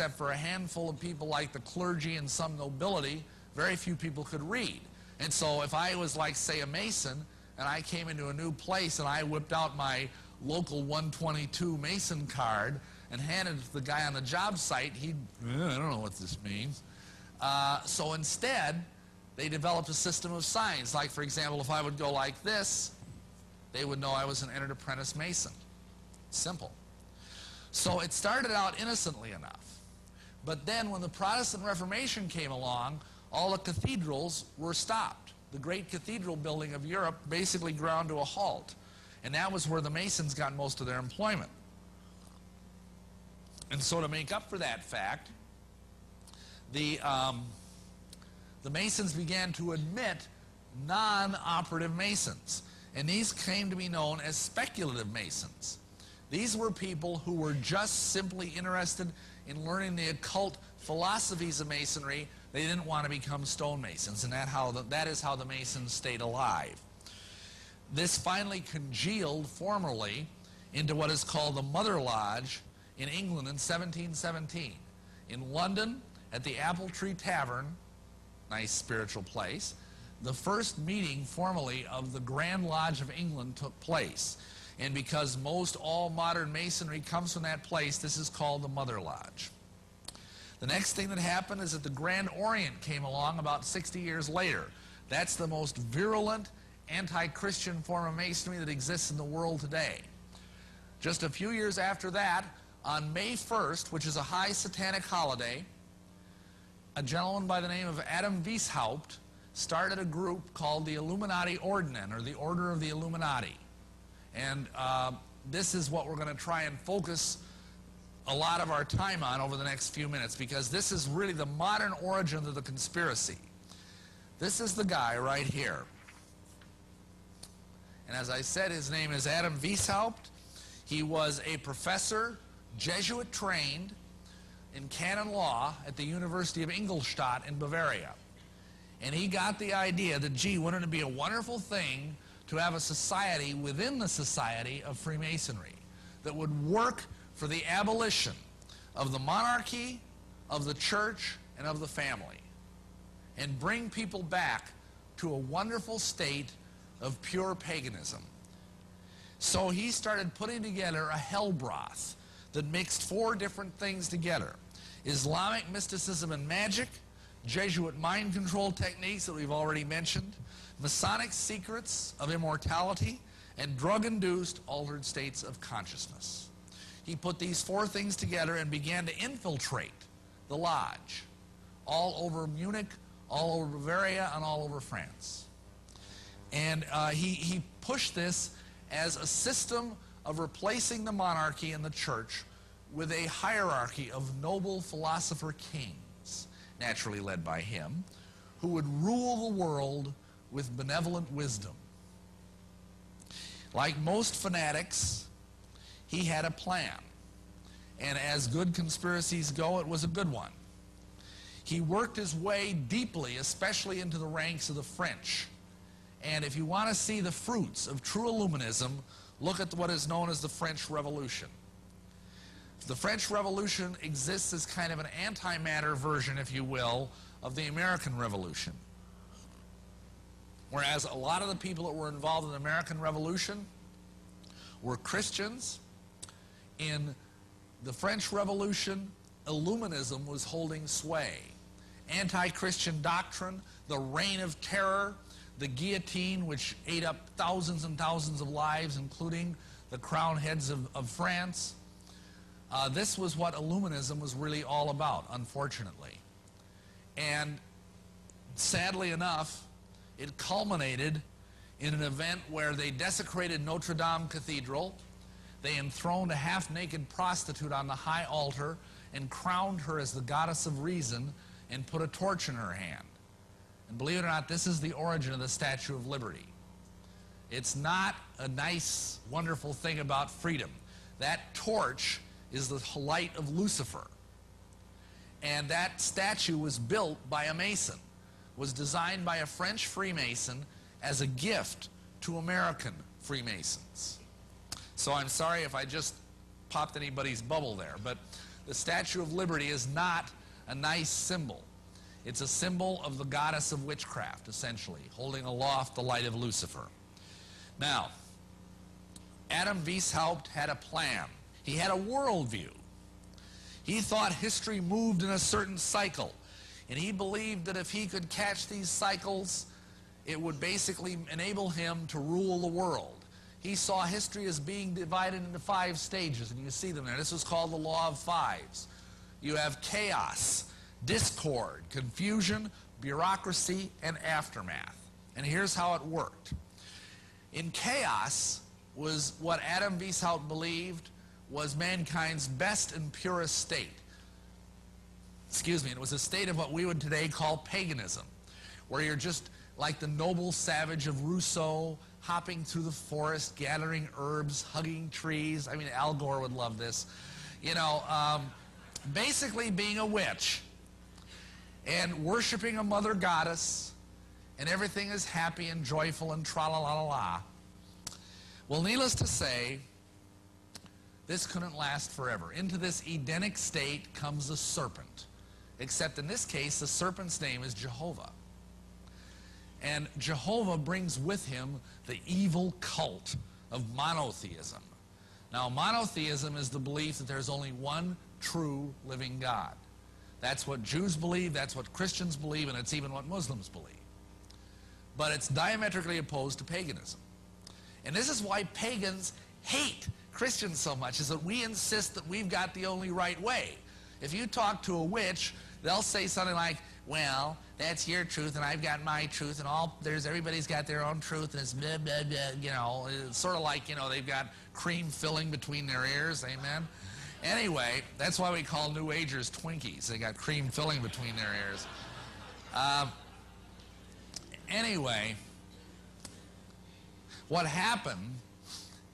except for a handful of people like the clergy and some nobility, very few people could read. And so if I was like, say, a Mason, and I came into a new place and I whipped out my local 122 Mason card and handed it to the guy on the job site, he'd, I don't know what this means. So instead, they developed a system of signs. Like, for example, if I would go like this, they would know I was an entered apprentice Mason. Simple. So it started out innocently enough. But then when the Protestant Reformation came along, all the cathedrals were stopped. The great cathedral building of Europe basically ground to a halt. And that was where the Masons got most of their employment. And so to make up for that fact, the Masons began to admit non-operative Masons. And these came to be known as speculative Masons. These were people who were just simply interested in learning the occult philosophies of Masonry. They didn't want to become stonemasons, and that is how the Masons stayed alive. This finally congealed formally into what is called the Mother Lodge in England in 1717. In London, at the Apple Tree Tavern, nice spiritual place, the first meeting formally of the Grand Lodge of England took place. And because most all modern Masonry comes from that place, this is called the Mother Lodge. The next thing that happened is that the Grand Orient came along about 60 years later. That's the most virulent anti-Christian form of Masonry that exists in the world today. Just a few years after that, on May 1st, which is a high satanic holiday, a gentleman by the name of Adam Weishaupt started a group called the Illuminati Ordnen, or the Order of the Illuminati. And this is what we're going to try and focus a lot of our time on over the next few minutes, because this is really the modern origin of the conspiracy. This is the guy right here. And as I said, his name is Adam Weishaupt. He was a professor, Jesuit trained in canon law at the University of Ingolstadt in Bavaria. And he got the idea that, gee, wouldn't it be a wonderful thing to have a society within the society of Freemasonry that would work for the abolition of the monarchy, of the church, and of the family, and bring people back to a wonderful state of pure paganism. So he started putting together a hell broth that mixed 4 different things together: Islamic mysticism and magic, Jesuit mind control techniques that we've already mentioned, Masonic secrets of immortality, and drug-induced altered states of consciousness. He put these 4 things together and began to infiltrate the lodge all over Munich, all over Bavaria, and all over France. And he pushed this as a system of replacing the monarchy and the church with a hierarchy of noble philosopher kings, naturally led by him, who would rule the world with benevolent wisdom. Like most fanatics, he had a plan. And as good conspiracies go, it was a good one. He worked his way deeply, especially into the ranks of the French. And if you want to see the fruits of true Illuminism, look at what is known as the French Revolution. The French Revolution exists as kind of an antimatter version, if you will, of the American Revolution. Whereas a lot of the people that were involved in the American Revolution were Christians, in the French Revolution, Illuminism was holding sway. Anti-Christian doctrine, the reign of terror, the guillotine, which ate up thousands and thousands of lives, including the crown heads of France. This was what Illuminism was really all about, unfortunately. And sadly enough, it culminated in an event where they desecrated Notre Dame Cathedral. They enthroned a half-naked prostitute on the high altar and crowned her as the goddess of reason and put a torch in her hand. And believe it or not, this is the origin of the Statue of Liberty. It's not a nice, wonderful thing about freedom. That torch is the light of Lucifer. And that statue was built by a Mason, was designed by a French Freemason as a gift to American Freemasons. So I'm sorry if I just popped anybody's bubble there, but the Statue of Liberty is not a nice symbol. It's a symbol of the goddess of witchcraft, essentially, holding aloft the light of Lucifer. Now, Adam Weishaupt had a plan. He had a worldview. He thought history moved in a certain cycle, and he believed that if he could catch these cycles, it would basically enable him to rule the world. He saw history as being divided into 5 stages, and you see them there. This was called the Law of Fives. You have chaos, discord, confusion, bureaucracy, and aftermath. And here's how it worked. In chaos was what Adam Weishaupt believed was mankind's best and purest state. Excuse me, it was a state of what we would today call paganism, where you're just like the noble savage of Rousseau, hopping through the forest, gathering herbs, hugging trees. I mean, Al Gore would love this. You know, basically being a witch and worshiping a mother goddess, and everything is happy and joyful and tra-la-la-la-la. Well, needless to say, this couldn't last forever. Into this Edenic state comes a serpent. Except in this case, the serpent's name is Jehovah. And Jehovah brings with him the evil cult of monotheism. Now, monotheism is the belief that there's only one true living God. That's what Jews believe, that's what Christians believe, and it's even what Muslims believe. But it's diametrically opposed to paganism. And this is why pagans hate Christians so much, is that we insist that we've got the only right way. If you talk to a witch, they'll say something like, well, that's your truth and I've got my truth, and everybody's got their own truth, and it's blah, blah, blah, you know. It's sort of like, you know, they've got cream filling between their ears, amen? Anyway, that's why we call New Agers Twinkies. They got cream filling between their ears. Anyway, what happened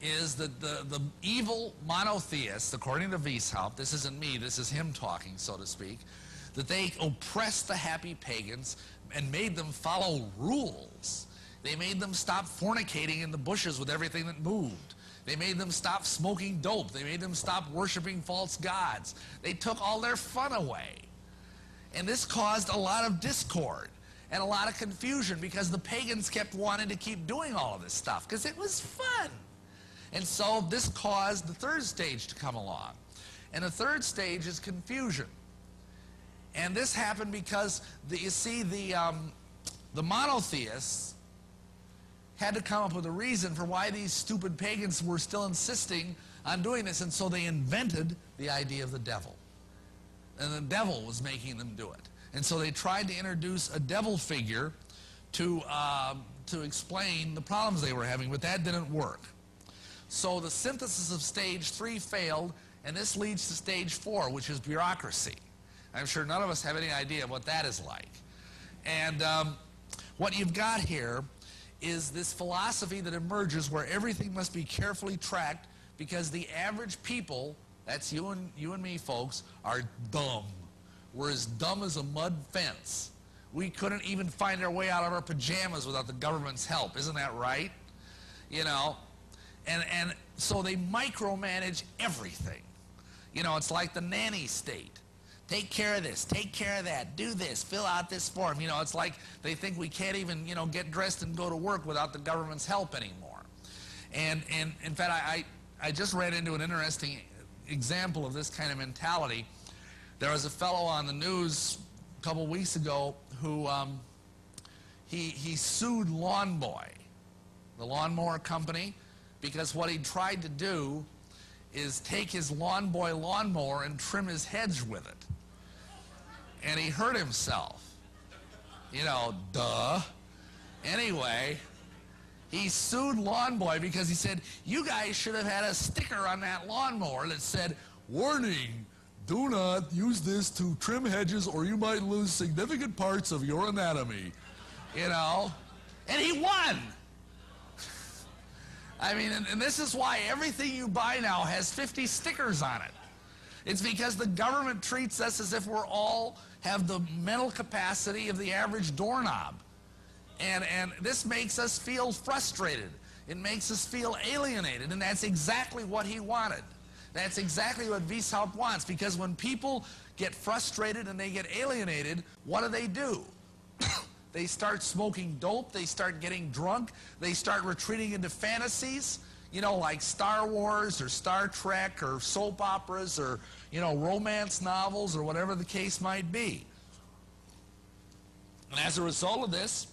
is that the evil monotheists, according to Weishaupt, this isn't me, this is him talking, so to speak, that they oppressed the happy pagans and made them follow rules. They made them stop fornicating in the bushes with everything that moved. They made them stop smoking dope. They made them stop worshiping false gods. They took all their fun away. And this caused a lot of discord and a lot of confusion, because the pagans kept wanting to keep doing all of this stuff because it was fun. And so this caused the third stage to come along. And the third stage is confusion. And this happened because, you see, the monotheists had to come up with a reason for why these stupid pagans were still insisting on doing this, and so they invented the idea of the devil. And the devil was making them do it. And so they tried to introduce a devil figure to explain the problems they were having, but that didn't work. So the synthesis of stage 3 failed, and this leads to stage 4, which is bureaucracy. I'm sure none of us have any idea what that is like. And what you've got here is this philosophy that emerges where everything must be carefully tracked, because the average people, that's you and me folks, are dumb. We're as dumb as a mud fence. We couldn't even find our way out of our pajamas without the government's help. Isn't that right? You know, and so they micromanage everything. You know, it's like the nanny state. Take care of this, take care of that, do this, fill out this form. You know, it's like they think we can't even, you know, get dressed and go to work without the government's help anymore. And in fact, I just ran into an interesting example of this kind of mentality. There was a fellow on the news a couple weeks ago who he sued Lawn Boy, the lawnmower company, because what he tried to do is take his Lawn Boy lawnmower and trim his hedge with it. And he hurt himself. You know, duh. Anyway, he sued Lawn Boy because he said, you guys should have had a sticker on that lawnmower that said, warning, do not use this to trim hedges or you might lose significant parts of your anatomy. You know? And he won. I mean, and this is why everything you buy now has 50 stickers on it. It's because the government treats us as if we're all have the mental capacity of the average doorknob. And this makes us feel frustrated. It makes us feel alienated, and that's exactly what he wanted. That's exactly what Wieshaupt wants, because when people get frustrated and they get alienated, what do? They start smoking dope, they start getting drunk, they start retreating into fantasies, you know, like Star Wars or Star Trek or soap operas or, you know, romance novels or whatever the case might be. And as a result of this,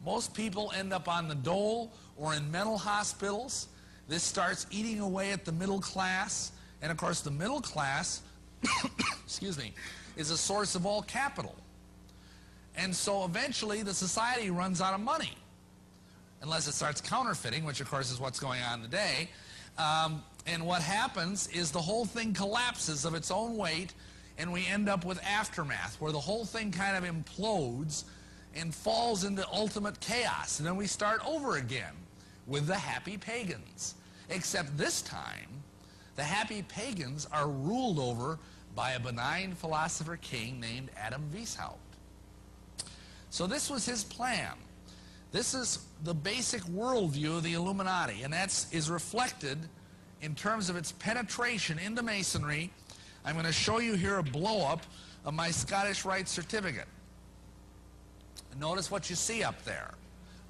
most people end up on the dole or in mental hospitals. This starts eating away at the middle class. And of course, the middle class, excuse me, is a source of all capital. And so eventually the society runs out of money, unless it starts counterfeiting, which of course is what's going on today. And what happens is the whole thing collapses of its own weight, and we end up with aftermath, where the whole thing kind of implodes and falls into ultimate chaos. And then we start over again with the happy pagans. Except this time, the happy pagans are ruled over by a benign philosopher king named Adam Wieshaupt. So this was his plan. This is the basic worldview of the Illuminati, and that is reflected in terms of its penetration into Masonry. I'm going to show you here a blow-up of my Scottish Rite certificate. Notice what you see up there.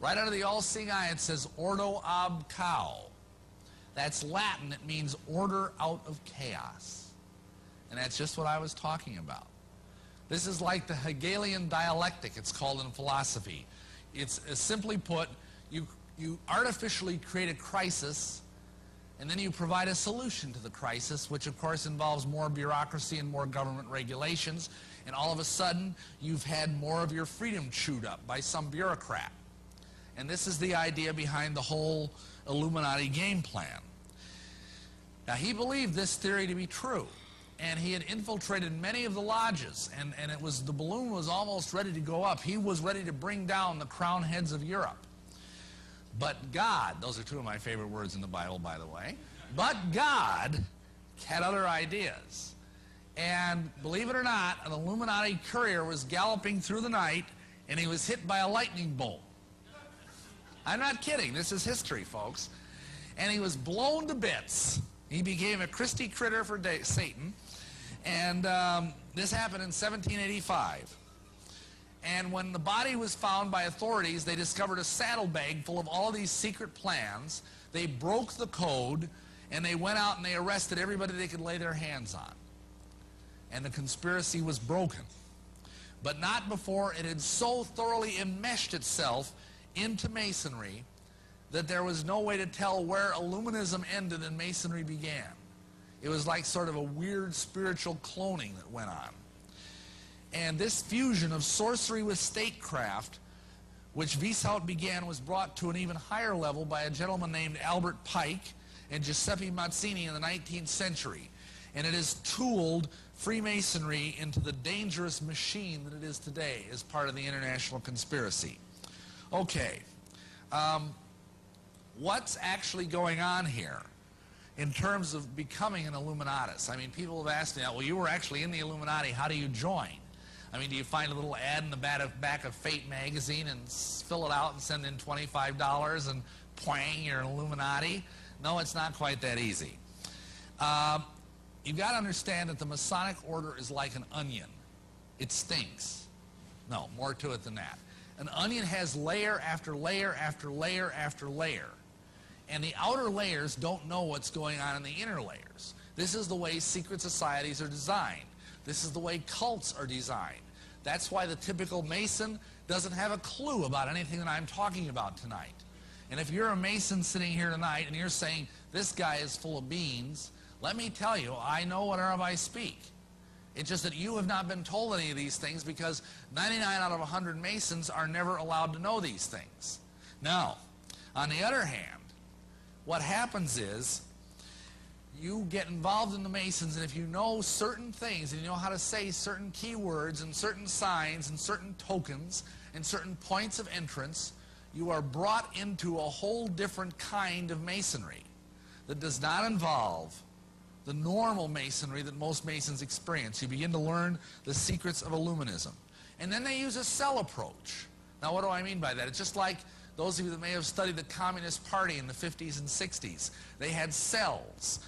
Right under the all-seeing eye, it says Ordo ab Chao. That's Latin. It means order out of chaos. And that's just what I was talking about. This is like the Hegelian dialectic, it's called in philosophy. It's simply put, you artificially create a crisis, and then you provide a solution to the crisis, which of course involves more bureaucracy and more government regulations, and all of a sudden you've had more of your freedom chewed up by some bureaucrat. And this is the idea behind the whole Illuminati game plan. Now, he believed this theory to be true, and he had infiltrated many of the lodges, and the balloon was almost ready to go up. He was ready to bring down the crown heads of Europe. But God, those are two of my favorite words in the Bible, by the way, but God had other ideas. And believe it or not, an Illuminati courier was galloping through the night, and he was hit by a lightning bolt. I'm not kidding. This is history, folks. And he was blown to bits. He became a Christie critter for Satan. And this happened in 1785. And when the body was found by authorities, they discovered a saddlebag full of all these secret plans. They broke the code, and they went out and they arrested everybody they could lay their hands on. And the conspiracy was broken. But not before it had so thoroughly enmeshed itself into Masonry that there was no way to tell where Illuminism ended and Masonry began. It was like sort of a weird spiritual cloning that went on. And this fusion of sorcery with statecraft, which Wieshaupt began, was brought to an even higher level by a gentleman named Albert Pike and Giuseppe Mazzini in the 19th century. And it has tooled Freemasonry into the dangerous machine that it is today as part of the international conspiracy. Okay, what's actually going on here in terms of becoming an Illuminatus? I mean, people have asked me, well, you were actually in the Illuminati, how do you join? I mean, do you find a little ad in the back of Fate magazine and fill it out and send in $25 and poing, you're an Illuminati? No, it's not quite that easy. You've got to understand that the Masonic order is like an onion. It stinks. No, more to it than that. An onion has layer after layer after layer after layer. And the outer layers don't know what's going on in the inner layers. This is the way secret societies are designed. This is the way cults are designed. That's why the typical Mason doesn't have a clue about anything that I'm talking about tonight. And if you're a Mason sitting here tonight and you're saying, this guy is full of beans, let me tell you, I know whereof I speak. It's just that you have not been told any of these things because 99 out of 100 Masons are never allowed to know these things. Now, on the other hand, what happens is you get involved in the Masons, and if you know certain things and you know how to say certain keywords and certain signs and certain tokens and certain points of entrance, you are brought into a whole different kind of Masonry that does not involve the normal Masonry that most Masons experience. You begin to learn the secrets of Illuminism. And then they use a cell approach. Now, what do I mean by that? It's just like those of you that may have studied the Communist Party in the 50s and 60s. They had cells.